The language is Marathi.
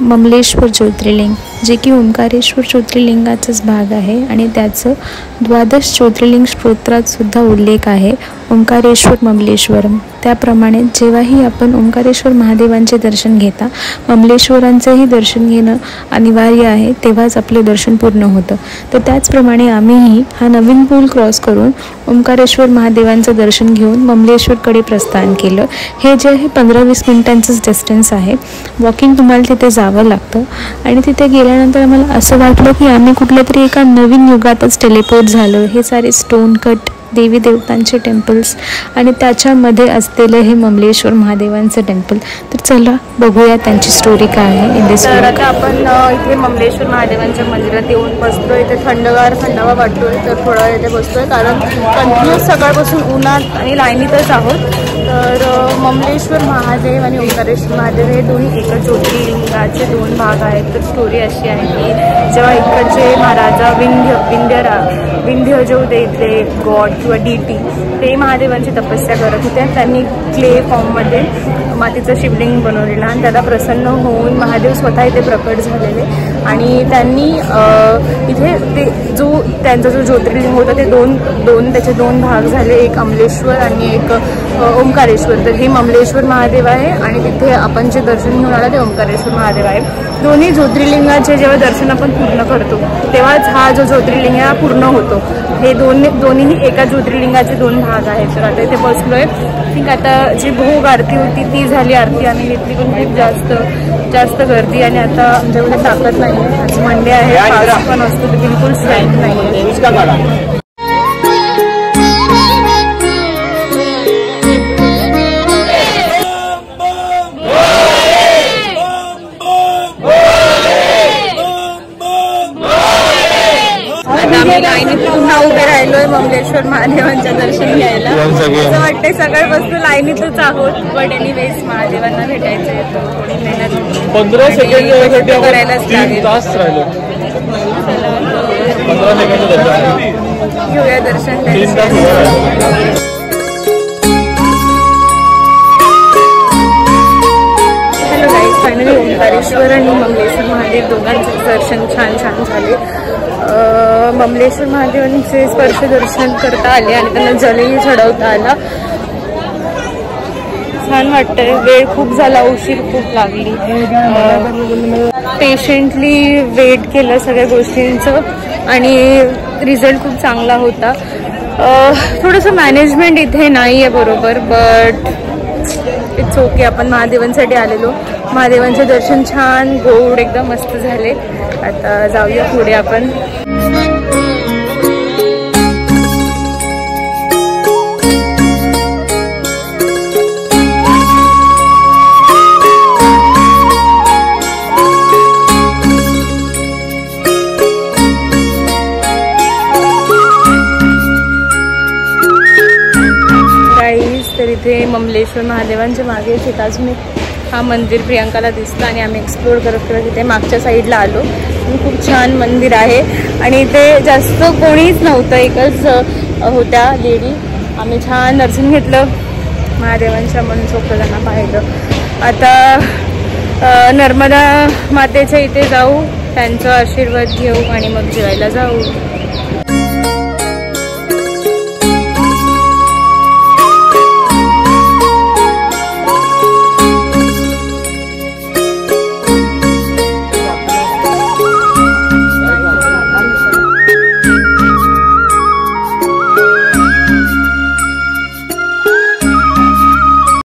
ममलेश्वर ज्योतिर्लिंग, जे की ओंकारेश्वर ज्योतिर्लिंगाचाच भाग आहे आणि त्याचं द्वादश ज्योतिर्लिंग स्तोत्रात सुद्धा उल्लेख आहे, ओंकारेश्वर ममलेश्वरम। त्याप्रमाणे जेव्हाही आपण ओंकारेश्वर महादेवांचे दर्शन घेता, ममलेश्वरांचेही दर्शन घेणं अनिवार्य आहे, तेव्हाच आपले दर्शन पूर्ण होतं। तर त्याचप्रमाणे आम्हीही हा नवीन पूल क्रॉस करून ओंकारेश्वर महादेवांचं दर्शन घेऊन ममलेश्वरकडे प्रस्थान केलं। हे जे आहे 15-20 मिनिटांचंच डिस्टन्स आहे, वॉकिंग तुम्हाला तिथे जावं लागतं। आणि तिथे गेल्यानंतर आम्हाला असं वाटलं की आम्ही कुठल्या तरी एका नवीन युगातच टेलिपोर्ट झालो। हे सारे स्टोन कट देवी देवतांचे टेम्पल्स आणि त्याच्यामध्ये असलेले हे ममलेश्वर महादेवांचं टेम्पल। तर चला बघूया त्यांची स्टोरी काय आहे इन दिस। आता आपण इथे ममलेश्वर महादेवांच्या मंदिरात येऊन बसतोय। इथे थंडगार वाटतोय, तर थोडा इथे बसतोय कारण कंटिन्यूस सकाळपासून उन्हात आणि लाईनीतच आहोत। तर ममलेश्वर महादेव आणि ओंकारेश्वर महादेव हे दोन्ही एकच ज्योतिर्लिंगाचे 2 भाग आहेत। तर स्टोरी अशी आहे की जेव्हा इकडचे महाराजा विंध्य जो होते इथले गॉड किंवा डीटी, ते महादेवांची तपस्या करत होते। त्यांनी क्ले फॉर्ममध्ये मातीचं शिवलिंग बनवलेलं आणि त्याला प्रसन्न होऊन महादेव स्वतः इथे प्रकट झालेले आणि त्यांनी इथे त्यांचा जो ज्योतिर्लिंग होता ते त्याचे 2 भाग झाले, एक अमलेश्वर आणि एक ओंकारेश्वर। तर हे ममलेश्वर महादेव आहे आणि तिथे आपण जे दर्शन घेऊन आला ते ओंकारेश्वर महादेव आहे। दोन्ही ज्योतिर्लिंगाचे जेव्हा दर्शन आपण पूर्ण करतो तेव्हाच हा जो ज्योतिर्लिंग हा पूर्ण होतो। हे दोन्हीही एका ज्योतिर्लिंगाचे 2 भाग आहेत। तर आता इथे बसलोय, ठीक। आता जी भोग आरती होती ती झाली, आरती आम्ही घेतली, पण खूप जास्त गर्दी आणि आता आमच्याकडे ताकद नाही आहे। आज मंडे आहे, पाऊस पण असतो, तर बिलकुल स्ट्रेंथ नाही आहे। आम्ही लाईनीत पुन्हा उभे राहिलोय ममलेश्वर महादेवांच्या दर्शन घ्यायला। असं वाटतंय सकाळपासून लाईनीतच आहोत, बट एनिवेज महादेवांना भेटायचं आहे, तर थोडी मेहनत 15 सेकंड करायलाच लागेल। घेऊया दर्शन हॅलो गाईज, फायनली ओंकारेश्वर आणि ममलेश्वर महादेव दोघांचे दर्शन छान झाले। ममलेश्वर महादेवांचे स्पर्श दर्शन करता आले आणि त्यांना जलही चढवता आला। छान वाटतंय, वेळ खूप झाला, उशीर खूप लागली, पेशंटली वेट केलं सगळ्या गोष्टींचं आणि रिझल्ट खूप चांगला होता। थोडंसं मॅनेजमेंट इथे नाही आहे बरोबर, बट इट्स ओके। आपण महादेवांसाठी आलेलो, महादेवांचे दर्शन छान गोड एकदम मस्त झाले। आता जाऊया पुढे आपण। तर इथे ममलेश्वर महादेवांच्या मागे एक अजून हा मंदिर प्रियंकाला दिसतं आणि आम्ही एक्सप्लोर करत इथे मागच्या साईडला आलो। खूप छान मंदिर आहे आणि इथे जास्त कोणीच नव्हतं, एकच होत्या लेडी। आम्ही छान दर्शन घेतलं, महादेवांच्या मनसोक्त त्यांना पाहिलं। आता नर्मदा मातेच्या इथे जाऊ, त्यांचा आशीर्वाद घेऊ आणि मग जेवायला जाऊ।